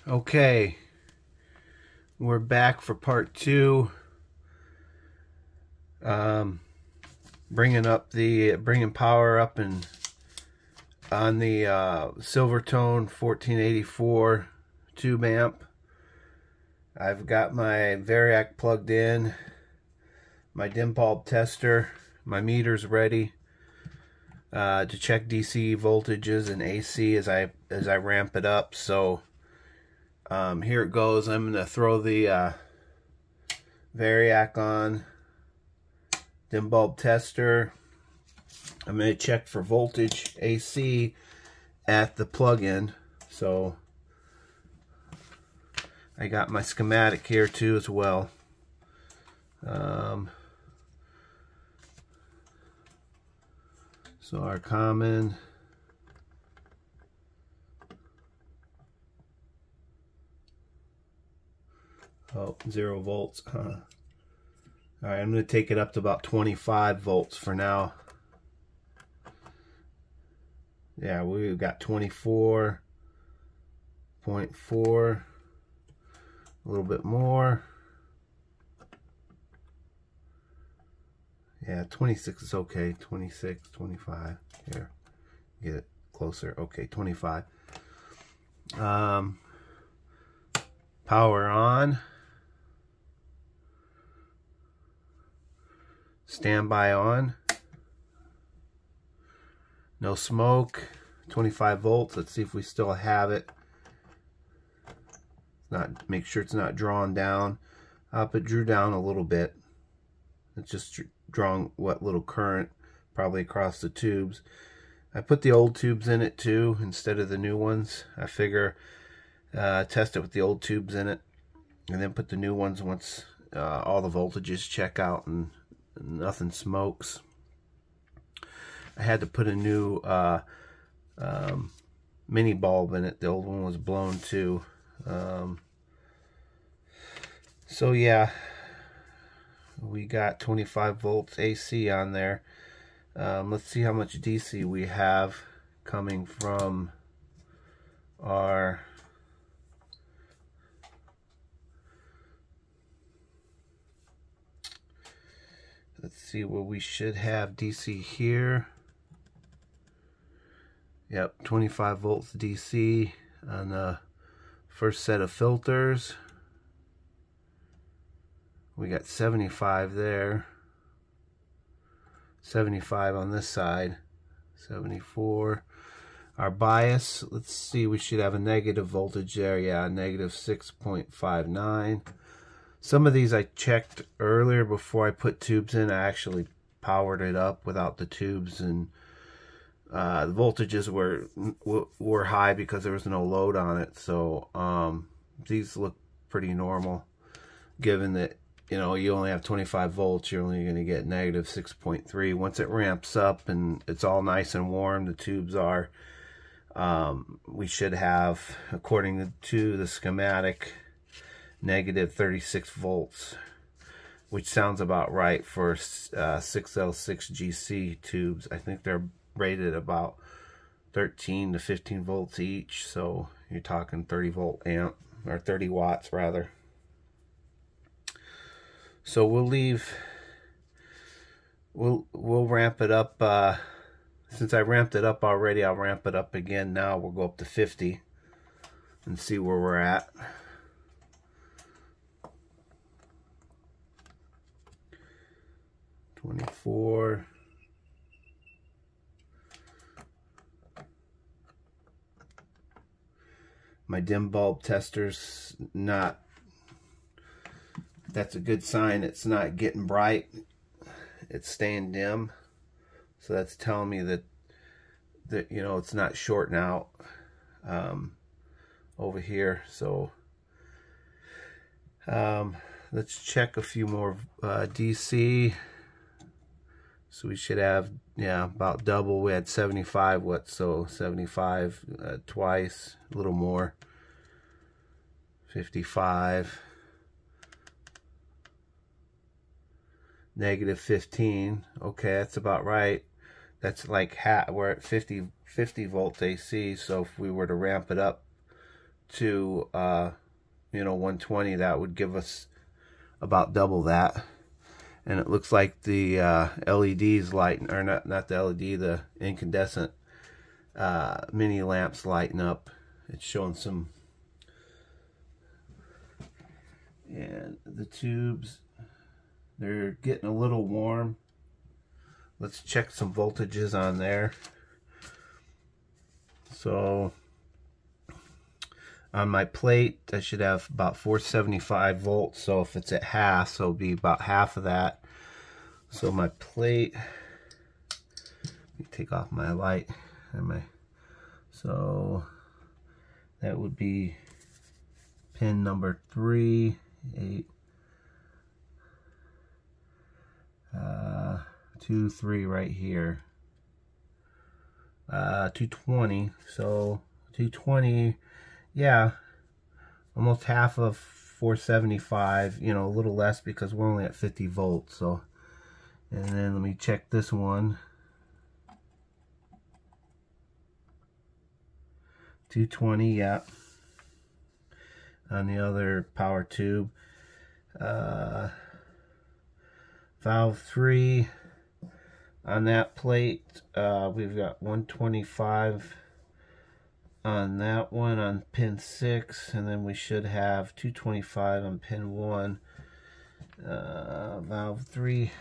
Okay, we're back for part two. Bringing power up and on the Silvertone 1484 tube amp. I've got my variac plugged in, my dim bulb tester, my meter's ready to check DC voltages and AC as I ramp it up. So here it goes. I'm going to throw the variac on, dim bulb tester. I'm going to check for voltage AC at the plug-in. So I got my schematic here too as well. So our common, oh, 0 volts, huh? All right, I'm going to take it up to about 25 volts for now. Yeah, we've got 24.4, a little bit more. Yeah, 26 is okay. 26, 25. Here, get it closer. Okay, 25. Power on. Standby on. No smoke. 25 volts. Let's see if we still have it. Make sure it's not drawn down. It drew down a little bit. It's just drawing what little current probably across the tubes. I put the old tubes in it too instead of the new ones. I figure test it with the old tubes in it and then put the new ones once all the voltages check out and nothing smokes. I had to put a new mini bulb in it. The old one was blown too. So yeah, we got 25 volts AC on there. Let's see how much DC we have coming from our let's see where we should have DC here. Yep, 25 volts DC on the first set of filters. We got 75 there, 75 on this side, 74. Our bias, let's see, we should have a negative voltage there. Yeah, negative 6.59. Some of these I checked earlier before I put tubes in. I actually powered it up without the tubes, and the voltages were high because there was no load on it. So these look pretty normal, given that you only have 25 volts. You're only going to get negative 6.3. Once it ramps up and it's all nice and warm, the tubes are, we should have, according to the schematic, negative 36 volts, which sounds about right for 6L6 GC tubes. I think they're rated about 13 to 15 volts each, so you're talking 30 volt amp, or 30 watts rather. So we'll ramp it up. Since I ramped it up already, I'll ramp it up again now. We'll go up to 50 and see where we're at. $24. My dim bulb tester's not, that's a good sign. It's not getting bright. It's staying dim. So that's telling me that it's not shorting out over here. So let's check a few more DC. So we should have, yeah, about double. We had 75 watts, so 75 twice, a little more. 55. Negative 15. Okay, that's about right. That's like we're at 50 volts AC, so if we were to ramp it up to 120, that would give us about double that. And it looks like the LEDs lighting, or not the LED, the incandescent mini lamps lighting up. It's showing some. And the tubes, they're getting a little warm. Let's check some voltages on there. So on my plate, I should have about 475 volts. So if it's at half, so it'll be about half of that. So my plate, let me take off my light and so that would be pin number 3, 8, 2, 3 right here. 220. So 220, yeah, almost half of 475. A little less because we're only at 50 volts. So, and then let me check this one. 220, yeah. On the other power tube. Valve 3 on that plate, we've got 125 on that one on pin 6, and then we should have 225 on pin 1. Valve 3,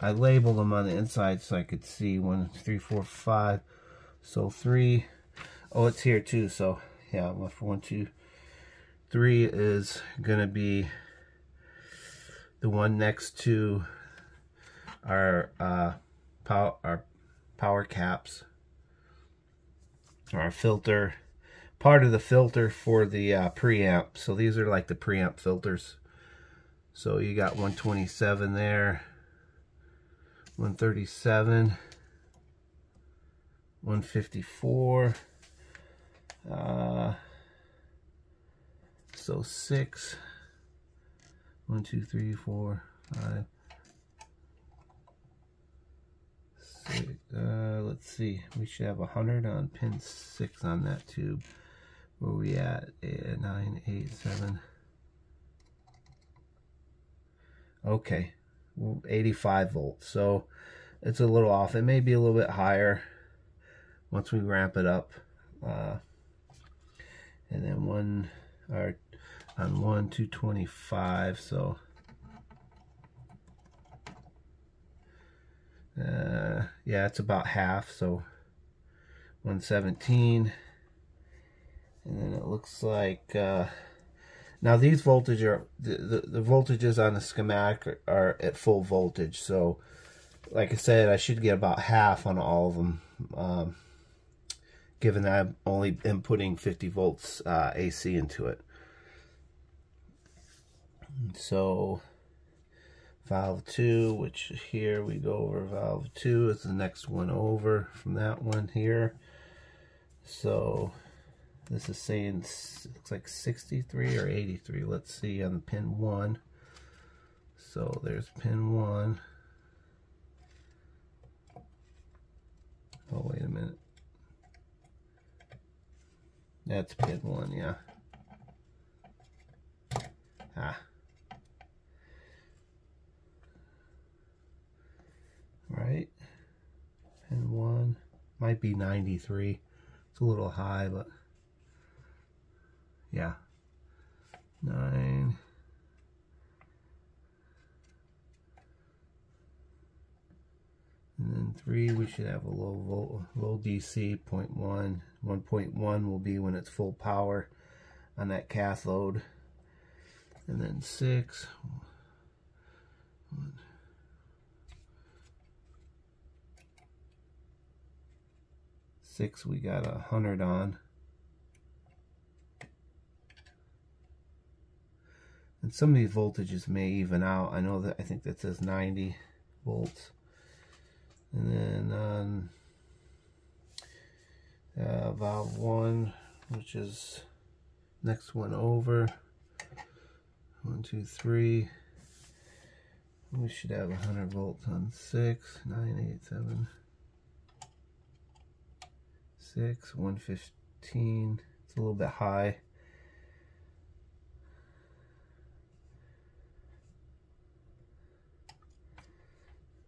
I labeled them on the inside so I could see 1, 2, 3, 4, 5. So 3, oh, it's here too. So yeah, 1, 2, 3 is gonna be the one next to our power caps, our filter, part of the filter for the preamp. So these are like the preamp filters. So you got 127 there, 137, 154, so 6, 1, 2, 3, 4, 5, 6, let's see, we should have 100 on pin 6 on that tube. Where are we at? 9, 8, 7. Okay, 85 volts. So it's a little off. It may be a little bit higher once we ramp it up. And then on 225. So yeah, it's about half. So 117. And then it looks like now these voltage are the voltages on the schematic are at full voltage. So like I said, I should get about half on all of them, given that I'm only inputting 50 volts AC into it. So valve 2, which here we go over, valve 2 is the next one over from that one here. So this is saying, looks like 63 or 83. Let's see on pin 1. So there's pin 1. Oh, wait a minute. That's pin 1, yeah. Right. Pin 1. Might be 93. It's a little high, but yeah. 9. And then 3, we should have a low DC, 0.1. 1.1 will be when it's full power on that cathode. And then 6. 6 we got 100 on. And some of these voltages may even out. I know that, I think that says 90 volts. And then on valve 1, which is next one over, 1, 2, 3, we should have 100 volts on 6, 9, 8, 7, 6, 115. It's a little bit high.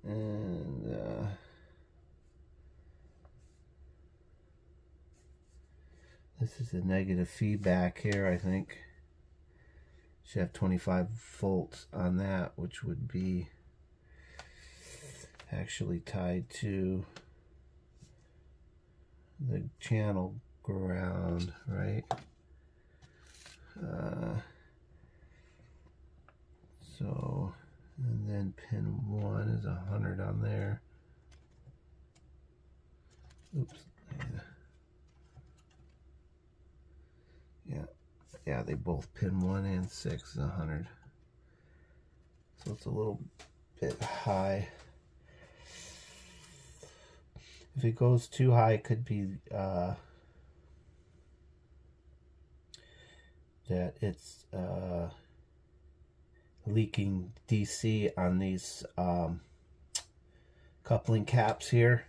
And this is a negative feedback here, I think. Should have 25 volts on that, which would be actually tied to the channel ground, right? So, and then pin 1 is 100 on there. Oops. Yeah, they both pin 1 and 6 is 100. So it's a little bit high. If it goes too high, it could be that it's leaking DC on these coupling caps here.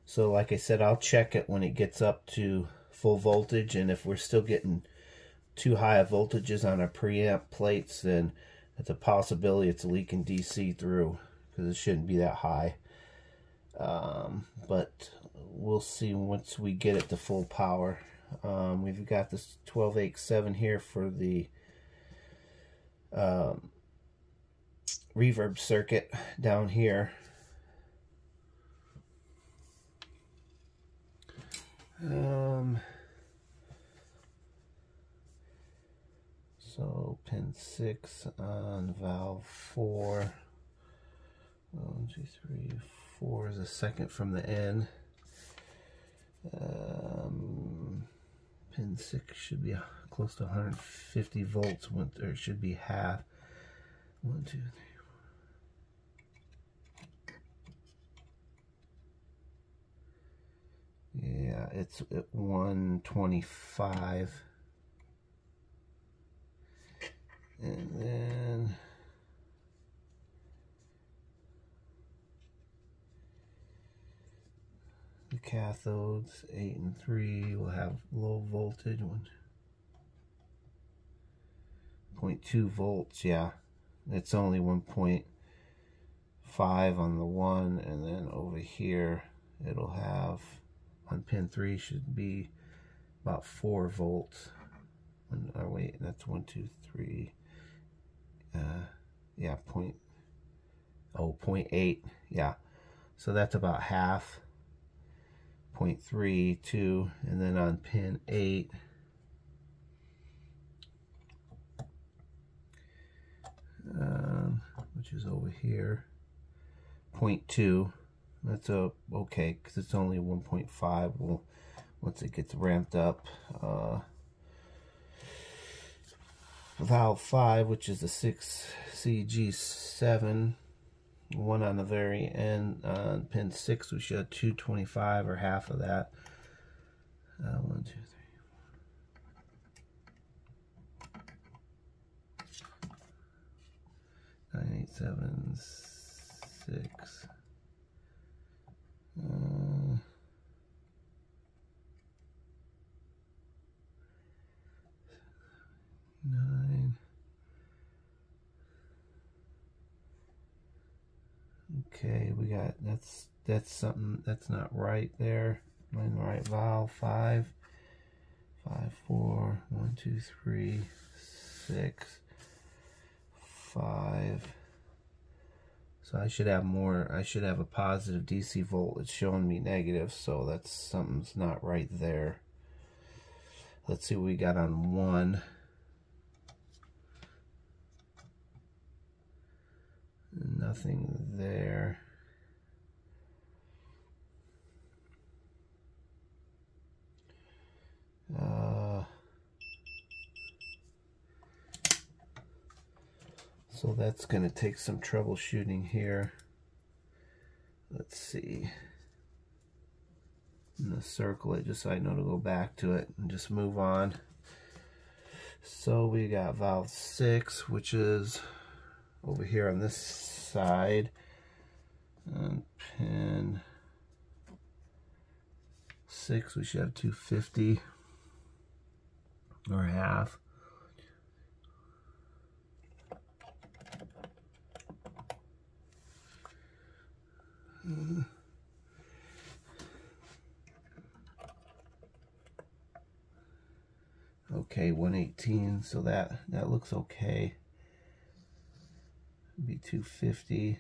So like I said, I'll check it when it gets up to full voltage, and if we're still getting too high of voltages on our preamp plates, then it's a possibility it's leaking DC through, because it shouldn't be that high. But we'll see once we get it to full power. We've got this 12H7 here for the reverb circuit down here. So pin 6 on valve 4. 1, 2, 3, 4 is a second from the end. Pin 6 should be close to 150 volts, or it should be half. 1, 2, 3, 4. Yeah, it's at 125. And then the cathodes, 8 and 3, will have low voltage, 1.2 volts. Yeah, it's only 1.5 on the one, and then over here it'll have, on pin 3 should be about 4 volts. Oh wait, that's 1, 2, 3. Yeah, 0.8. Yeah, so that's about half. 0.3, 2, and then on pin 8, which is over here, 0.2. That's okay, because it's only 1.5. Well, once it gets ramped up, valve 5, which is the 6CG7, one on the very end. On pin 6, we should have 225, or half of that. 1, 2, 3, 9, 8, 7, 6. 9. Okay, we got, that's something that's not right there. Am I in the right valve? 5, 5, 4, 1, 2, 3, 6, 5. So I should have more. I should have a positive DC volt. It's showing me negative, so that's something's not right there. Let's see what we got on 1. Nothing there. So that's going to take some troubleshooting here. Let's see. I'm going to circle it just so I know to go back to it and just move on. So we got valve 6, which is over here on this side, and pin 6 we should have 250, or half. Okay, 118, so that looks okay. Be 250.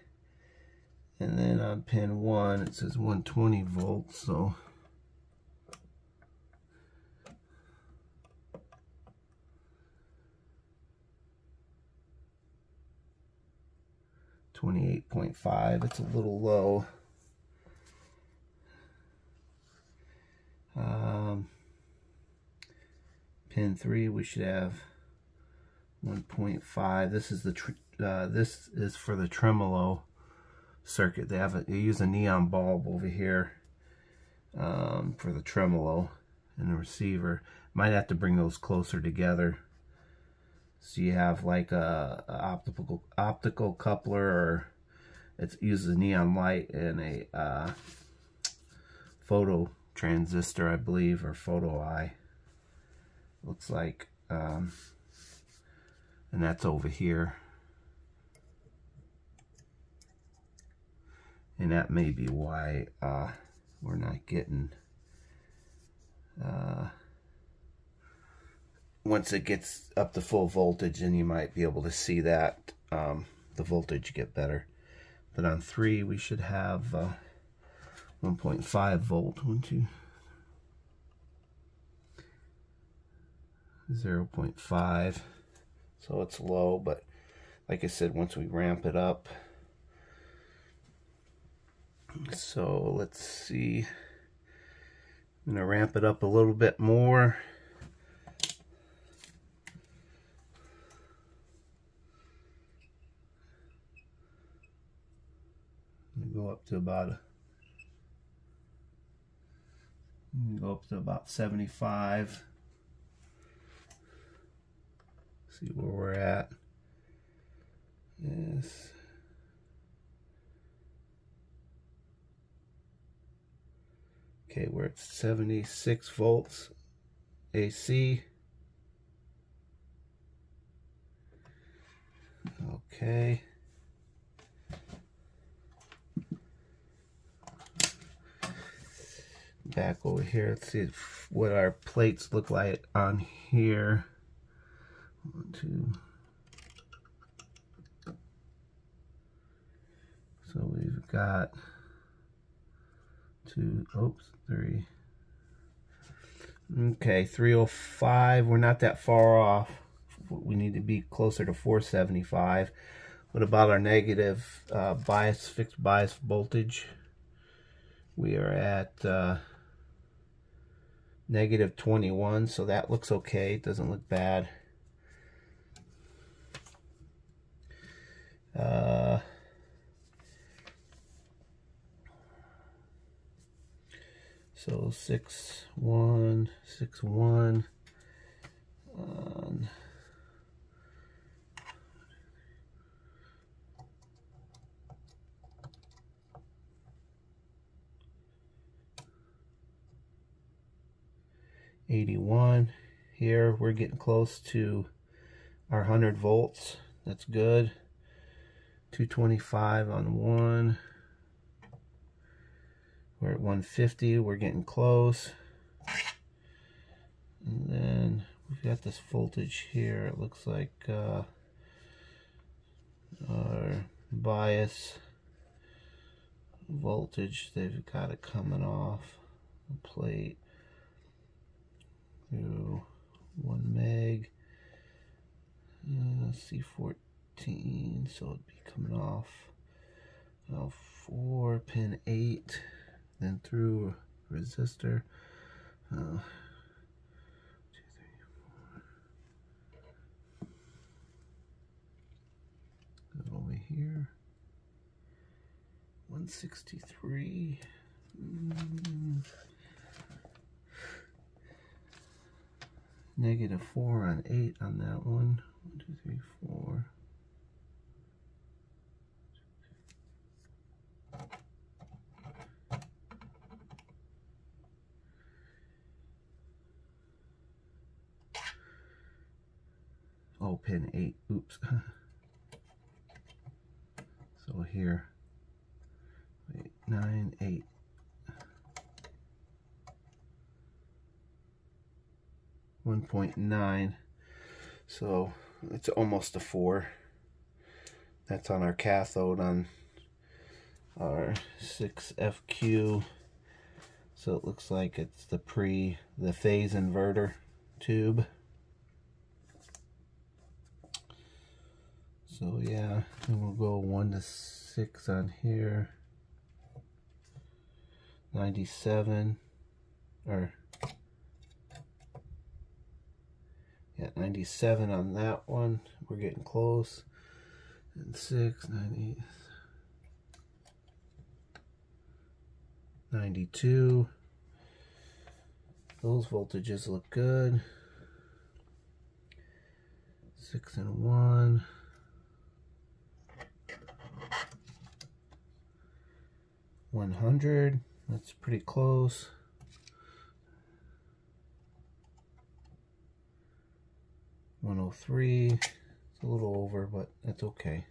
And then on pin 1 it says 120 volts, so $28.5. It's a little low. Pin 3 we should have 1.5. This is this is for the tremolo circuit. They use a neon bulb over here for the tremolo and the receiver. Might have to bring those closer together. So you have like a optical coupler, or it uses a neon light and a photo transistor, I believe, or photo eye. Looks like, and that's over here. And that may be why we're not getting, once it gets up to full voltage, then you might be able to see that the voltage get better. But on 3 we should have 1.5 volt. 0.5. So it's low, but like I said, once we ramp it up. So let's see. I'm gonna ramp it up a little bit more. Go up to about 75. See where we're at. Yes. Okay, we're at 76 volts AC. Okay. Back over here, let's see what our plates look like on here. 1, 2. So we've got 2, oops, 3. Okay, 305. We're not that far off. We need to be closer to 475. What about our negative fixed bias voltage? We are at negative 21, so that looks okay. It doesn't look bad. So 6.1, 6.1 on 81. Here we're getting close to our 100 volts. That's good. 225 on 1. We're at 150. We're getting close. And then we've got this voltage here. It looks like our bias voltage, they've got it coming off the plate through 1 meg. C14, so it'd be coming off 4, pin 8, then through a resistor. 2, 3, 4. Go over here. 163. Negative 4 on 8 on that one. 1, 2, 3, 4. Oh, pin 8. Oops. So here. Wait, 0.98. .9, so it's almost a 4. That's on our cathode on our 6FQ. So it looks like it's the phase inverter tube. So yeah, and we'll go 1 to 6 on here. 97, or yeah, 97 on that one. We're getting close. And 6, 98, 92. Those voltages look good. 6 and 1. 100. That's pretty close. 103. It's a little over, but that's okay.